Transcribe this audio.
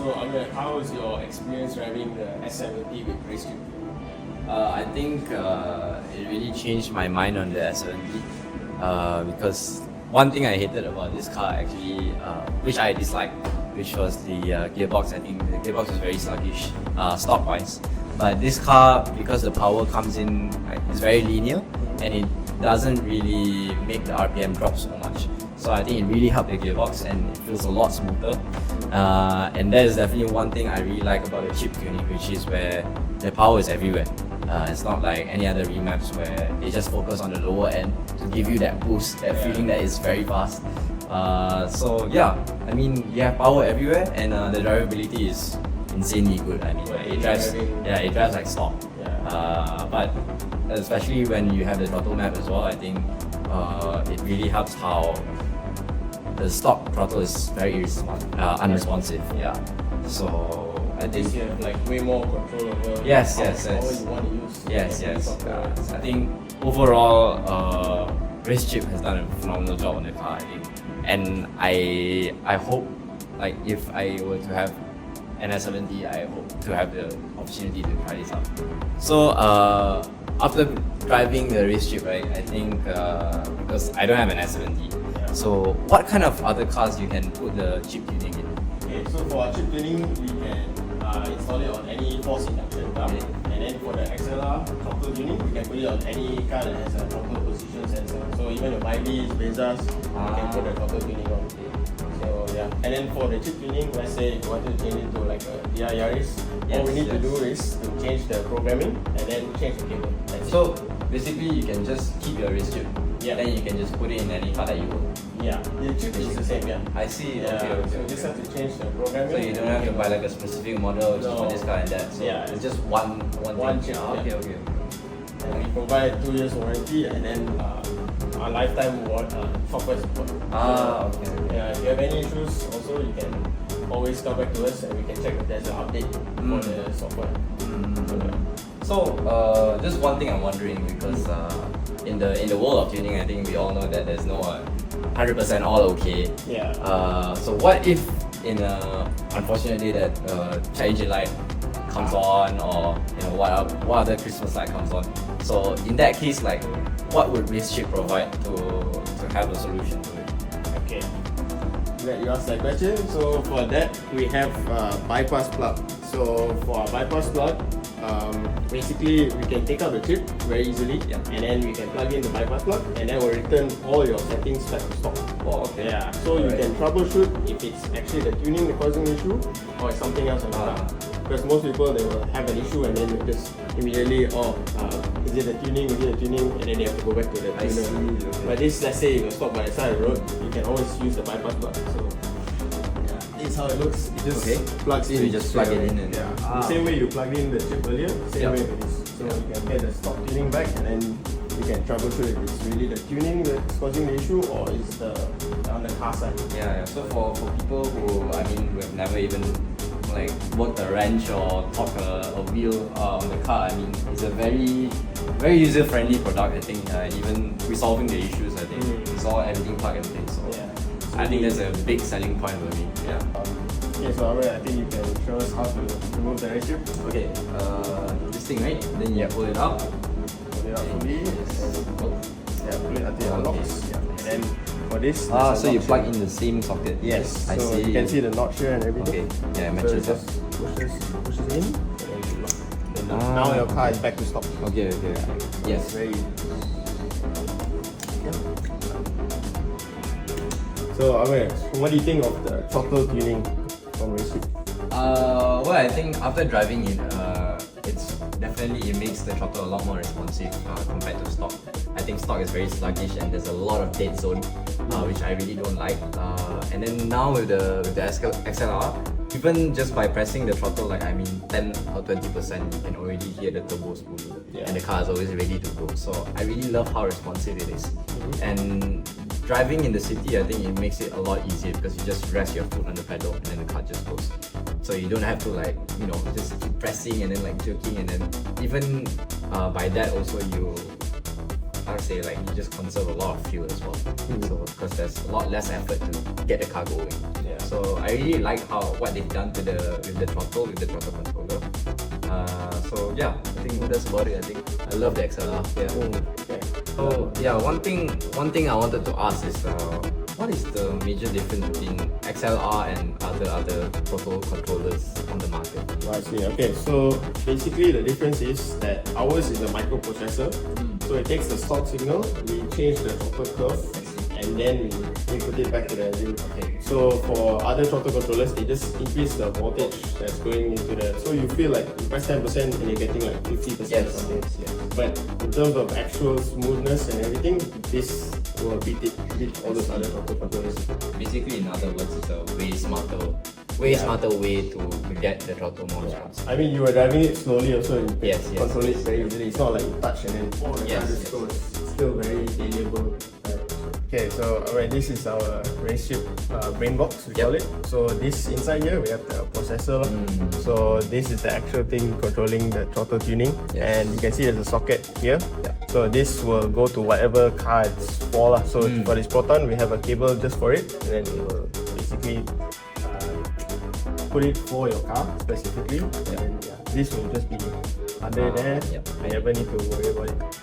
So Amer, how was your experience driving the S70 with RaceChip? I think it really changed my mind on the S70 because one thing I hated about this car actually, which I disliked, which was the gearbox. I think the gearbox was very sluggish stock wise. But this car, because the power comes in, it's very linear and it doesn't really make the RPM drop so much. So I think it really helped the gearbox and it feels a lot smoother. And that is definitely one thing I really like about the chip tuning, which is where the power is everywhere. It's not like any other remaps where they just focus on the lower end to give you that boost, that feeling that it's very fast. So yeah, I mean, you have power everywhere and the drivability is insanely good. I mean, it drives like stock. But especially when you have the throttle map as well, I think it really helps how the stock throttle is very unresponsive. Yeah. So I think you have like way more control over how yes. power you want to use. Yes. I think overall, RaceChip has done a phenomenal job on the car. I think, and I hope, like, if I were to have an S70, I hope to have the opportunity to try this out. So after driving the RaceChip, right, I think because I don't have an S70, so what kind of other cars you can put the chip tuning in? Okay, so for our chip tuning, we can install it on any force induction car. Okay. And then for the XLR throttle tuning, we can put it on any car that has a throttle position sensor. So even your Myvis, Bezas, you can put the throttle tuning on. So yeah, and then for the chip tuning, let's say if you wanted to change it to like a DR Yaris, all we need to do is to change the programming and then change the cable. So basically, you can just keep your RaceChip. Yeah. Then you can just put it in any car that you want. Yeah, the chip is the same. Yeah. I see. Yeah. Okay. So you just have to change the programming. So you don't have to buy like a specific model just for this car and that. So yeah, it's just one chip. Okay. And we provide 2 years warranty and then our lifetime software support. Okay. Yeah, if you have any issues, also you can always come back to us and we can check if there's an update for the software. So just one thing I'm wondering, because in the world of tuning, I think we all know that there's no 100% all okay. Yeah. So what if unfortunately that 𝐏𝐫𝐸 light comes on, or what other Christmas light comes on? So in that case, like, what would RaceChip provide to have a solution to it? Okay. Glad you asked that question. So for that, we have bypass plug. So for our bypass plug, basically we can take out the chip very easily, and then we can plug in the bypass plug, and then we'll return all your settings back to stock. Oh, okay. Yeah. So you can troubleshoot if it's actually the tuning that causing the issue, or it's something else on the car. Because most people, they will have an issue and then they just immediately, is it the tuning, and then they have to go back to the tuner. Okay. But this, let's say, if you're stopped by the side of the road, you can always use the bypass plug. So this is how it looks. It just plugs in. So you just plug it in and the same way you plugged in the chip earlier, same way it is. So you can get the stock tuning back, and then you can troubleshoot if it's really the tuning that's causing the issue, or is the on the car side. Yeah. So for people who, I mean, who have never even like worked a wrench or torque a wheel on the car, I mean, it's a very user-friendly product. I think even resolving the issues, I think it's all everything plug and play. So I think that's a big selling point for me. Yeah. Okay, so Amer, I think you can show us how to remove the RaceChip. Okay. This thing, right? Then you pull it out. Pull it out fully. Pull it until it unlocks. And then for this, so you plug in the same socket. Yes. I so see. you can see the notch here and everything. Okay. Yeah, it So matches it up. just pushes in, and then you lock. And now your car is back to stock. Okay. Yes. Very easy. So Amer, what do you think of the throttle tuning from RaceChip? Well, I think after driving it, it makes the throttle a lot more responsive compared to stock. I think stock is very sluggish and there's a lot of dead zone, which I really don't like. And then now with the XLR, even just by pressing the throttle, 10 or 20%, you can already hear the turbo spooling, and the car is always ready to go. So I really love how responsive it is. And driving in the city, I think it makes it a lot easier because you just rest your foot on the pedal and then the car just goes. So you don't have to just keep pressing and then jerking, and then even by that also you just conserve a lot of fuel as well. So because there's a lot less effort to get the car going. Yeah. So I really like what they've done with the throttle controller. So yeah, I think that's about it. I think I love the XLR. Yeah. Okay. So yeah, one thing I wanted to ask is what is the major difference between XLR and other throttle controllers on the market? I see. Okay, so basically the difference is that ours is a microprocessor. So it takes the stock signal, we change the throttle curve, and then we put it back to the engine. Okay. So for other throttle controllers, they just increase the voltage that's going into the. So you feel like you press 10% and you're getting like 50% or something. Yes. But in terms of actual smoothness and everything, this will beat all those other throttle controllers. Basically, in other words, it's a way smarter way to get the throttle more responsive. I mean, you were driving it slowly also, you Yes. control it very easily. It's not like you touch and then Yes. It's still very variable. Okay, so alright, this is our RaceChip brain box, we call it. So this inside here, we have the processor. So this is the actual thing controlling the throttle tuning. Yes. And you can see there's a socket here. So this will go to whatever car it's for. So for this Proton, we have a cable just for it. And then it will basically put it for your car specifically. And this will just be under there. You never need to worry about it.